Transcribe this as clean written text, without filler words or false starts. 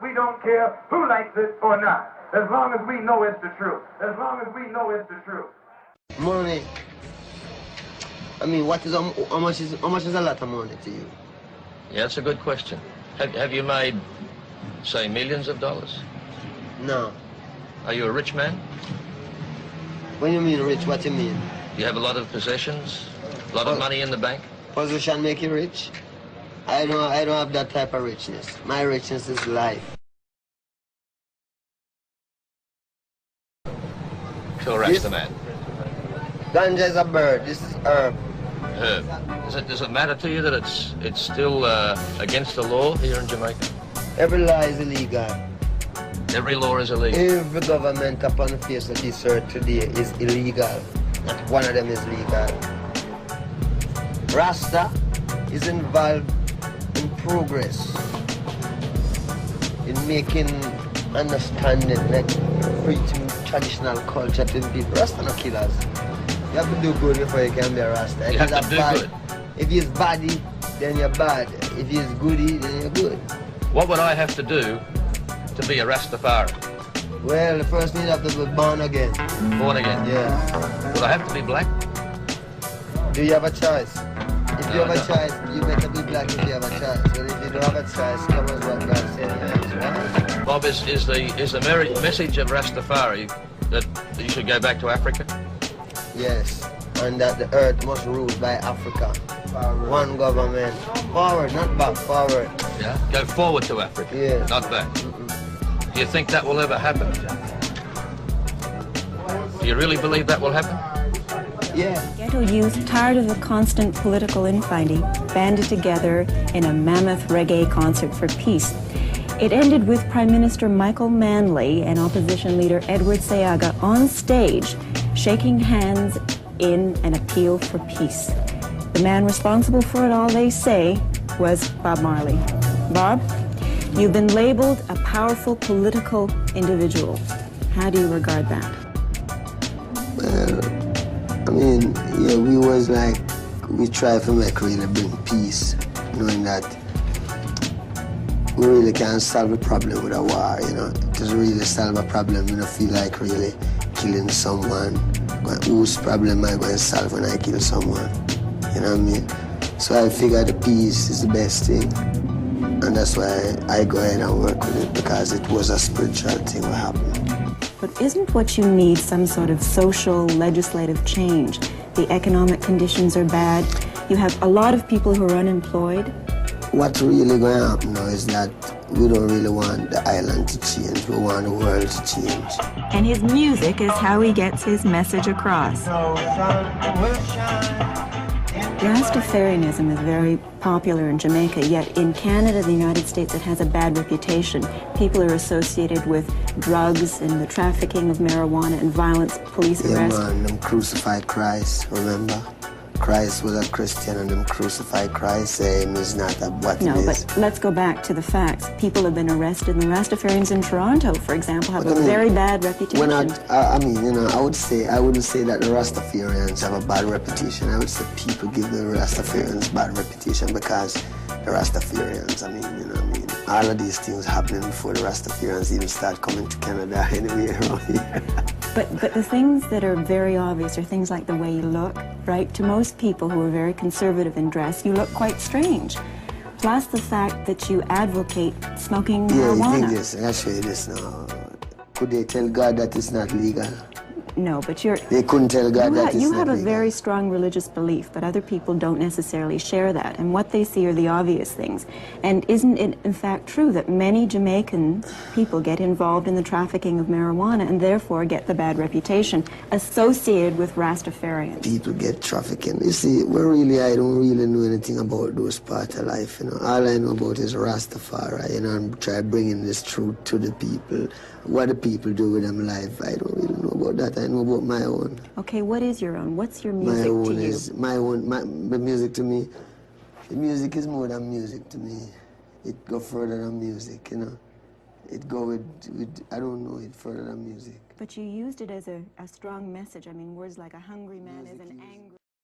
We don't care who likes it or not, as long as we know it's the truth. As long as we know it's the truth. Money. I mean, how much is a lot of money to you? Yeah, that's a good question. Have you made, say, millions of dollars? No. Are you a rich man? When you mean rich, what you mean? You have a lot of possessions, a lot of money in the bank? Position make you rich? I don't have that type of richness. My richness is life. To arrest the man. Ganja is a bird. This is herb. Herb. Does it matter to you that it's still against the law here in Jamaica? Every law is illegal. Every law is illegal. Every government upon the face of this earth today is illegal. Not one of them is legal. Rasta is involved in progress, in making understanding, like preaching traditional culture to the people. Rasta no killers. You have to do good before you can be a Rasta. You have to do good. If he's baddy, then you're bad. If he's goody, then you're good. What would I have to do to be a Rastafari? Well, the first thing you have to be born again. Born again? Yeah. Would I have to be black? Do you have a choice? If you have a choice, you better be black if you have a choice. But if you don't have a choice, come on, what God said. Right? Bob, is the message of Rastafari that you should go back to Africa? Yes, and that the earth must rule by Africa. Forward. One government. Forward, not back, forward. Yeah? Go forward to Africa, yeah. Not back. Do you think that will ever happen? Do you really believe that will happen? Yeah. Ghetto youth, tired of the constant political infighting, banded together in a mammoth reggae concert for peace. It ended with Prime Minister Michael Manley and opposition leader Edward Seaga on stage, shaking hands in an appeal for peace. The man responsible for it all, they say, was Bob Marley. Bob, you've been labeled a powerful political individual. How do you regard that? Well, I mean, yeah, we try to make really bring peace, knowing that we really can't solve a problem with a war, you know. It doesn't really solve a problem, you don't feel like really killing someone. Whose problem am I going to solve when I kill someone? You know what I mean? So I figure the peace is the best thing. And that's why I go ahead and work with it, because it was a spiritual thing what happened. But isn't what you need some sort of social, legislative change? The economic conditions are bad. You have a lot of people who are unemployed. What's really going to happen now is that we don't really want the island to change. We want the world to change. And his music is how he gets his message across. Rastafarianism is very popular in Jamaica, yet in Canada, the United States, it has a bad reputation. People are associated with drugs and the trafficking of marijuana and violence, police arrests. Yeah, man, them crucified Christ, remember? Christ was a Christian and them crucified Christ, saying he's not what he is. No, but let's go back to the facts. People have been arrested, and the Rastafarians in Toronto, for example, have a very bad reputation. I mean, you know, I wouldn't say that the Rastafarians have a bad reputation. I would say people give the Rastafarians bad reputation because the Rastafarians, I mean, you know what I mean? All of these things happening before the Rastafarians even start coming to Canada anyway around here. But the things that are very obvious are things like the way you look, right? To most people who are very conservative in dress, you look quite strange. Plus the fact that you advocate smoking marijuana. Yeah, you think this, I'll show you this now. Could they tell God that it's not legal? No, but you're... They couldn't tell God that it's not legal. You have a very strong religious belief, but other people don't necessarily share that. And what they see are the obvious things. And isn't it, in fact, true that many Jamaican people get involved in the trafficking of marijuana and therefore get the bad reputation associated with Rastafarians? People get trafficking. You see, I don't really know anything about those parts of life, you know. All I know about is Rastafari, you know, and try bringing this truth to the people. What the people do with them life, I don't really know about that. I know about my own. Okay, what is your own? What's your music to you? The music to me, the music is more than music to me. It go further than music, you know. It go with I don't know, it further than music. But you used it as a strong message. I mean, words like a hungry man is an angry...